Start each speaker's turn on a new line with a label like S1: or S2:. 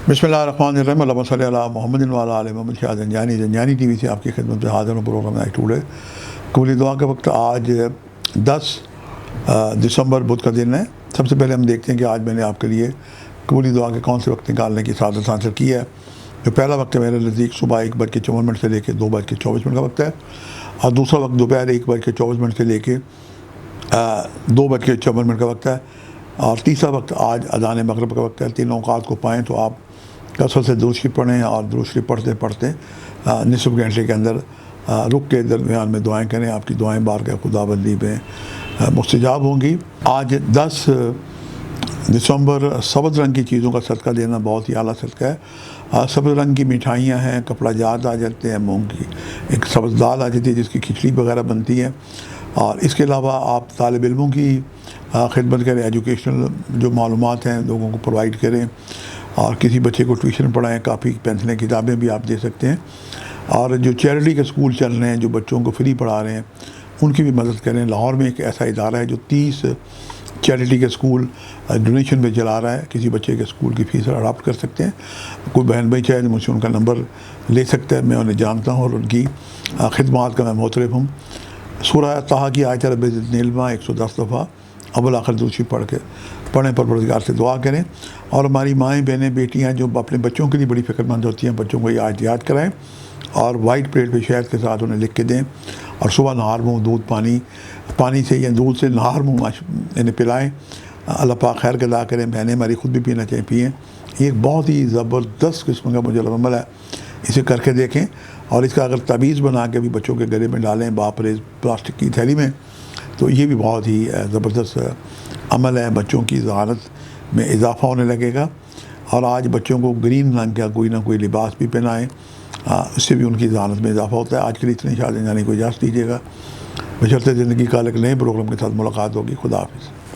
S1: बिस्मिल्लाहिर्रहमानिर्रहीम अल्लाहुम्मा सल्ली अला मुहम्मदिन व अला आलि मुहम्मद। शाह ज़ंजानी टी वी से आपकी खिदमत में हाज़िर हूँ। प्रोग्राम नाइट टूडे कबूली दुआ के वक्त आज 10 दिसंबर बुध का दिन है। सबसे पहले हम देखते हैं कि आज मैंने आपके लिए कबूली दुआ के कौन से वक्त निकालने की सादत हासिल की है। जो पहला वक्त है मेरे नज़दीक सुबह 1:54 से लेकर 2:24 का वक्त है, और दूसरा वक्त दोपहर 1:24 से लेकर 2:54 का वक्त है, और तीसरा वक्त आज अज़ान मगरिब का वक्त है। तीनों औक़ात को पाएँ तो आप कसरत से दुरूद शरीफ पढ़ें, और दुरूद शरीफ पढ़ते पढ़ते निसफ़ घंटे के अंदर रुक के दरमियान में दुआएं करें। आपकी दुआएं बारगाह खुदाबंदी में मुस्तजाब होंगी। आज 10 दिसंबर सब्ज़ रंग की चीज़ों का सदका देना बहुत ही आला सदका है। सब्ज़ रंग की मिठाइयाँ हैं, कपड़ा जात आ जाते हैं, मूंग की एक सब्ज़ दाल आ जाती है जिसकी खिचड़ी वगैरह बनती है। और इसके अलावा आप तालिब इल्मों की खिदमत करें, एजुकेशनल जो मालूमात हैं लोगों को प्रोवाइड करें, और किसी बच्चे को ट्यूशन पढ़ाएं, काफ़ी पेंसिलें किताबें भी आप दे सकते हैं। और जो चैरिटी के स्कूल चल रहे हैं, जो बच्चों को फ्री पढ़ा रहे हैं, उनकी भी मदद करें। लाहौर में एक ऐसा इदारा है जो 30 चैरिटी के स्कूल डोनेशन पे चला रहा है। किसी बच्चे के स्कूल की फ़ीस अडॉप्ट कर सकते हैं। कोई बहन भाई चाहे तो मुझसे उनका नंबर ले सकता है, मैं उन्हें जानता हूँ और उनकी खिदमात का मैं मोतरफ़ हूँ। सूरह ताहा की आयत रब्बि ज़िदनी इल्मा 110 दफ़ा अव्वल आखिर दुरूद शरीफ पढ़ें, परवरदिगार से दुआ करें। और हमारी माएँ बहनें बेटियाँ जो अपने बच्चों के लिए बड़ी फ़िक्रमंद होती हैं, बच्चों को ये आयत याद कराएँ और वाइट प्लेट पे शहद के साथ उन्हें लिख के दें, और सुबह नहार मुँह दूध पानी से या दूध से नहार मुँह इन्हें पिलाएँ। अल्लाह पाक खैर का अदा करें। बहनें हमारी ख़ुद भी पीना चाहिए, पिएँ। ये एक बहुत ही ज़बरदस्त किस्म का मुजरब अमल है, इसे करके देखें। और इसका अगर तावीज़ बना के भी बच्चों के गले में डालें बापरेज़ प्लास्टिक की थैली में, तो ये भी बहुत ही ज़बरदस्त अमल है। बच्चों की ज़हानत में इजाफ़ा होने लगेगा। और आज बच्चों को ग्रीन रंग का कोई ना कोई लिबास भी पहनाएं, उससे भी उनकी ज़हानत में इजाफ़ा होता है। आज के लिए इतनी शाह ज़ंजानी को इजाज़त दीजिएगा। बशर्ते ज़िंदगी का एक नए प्रोग्राम के साथ मुलाकात होगी। खुदा हाफ़िज़।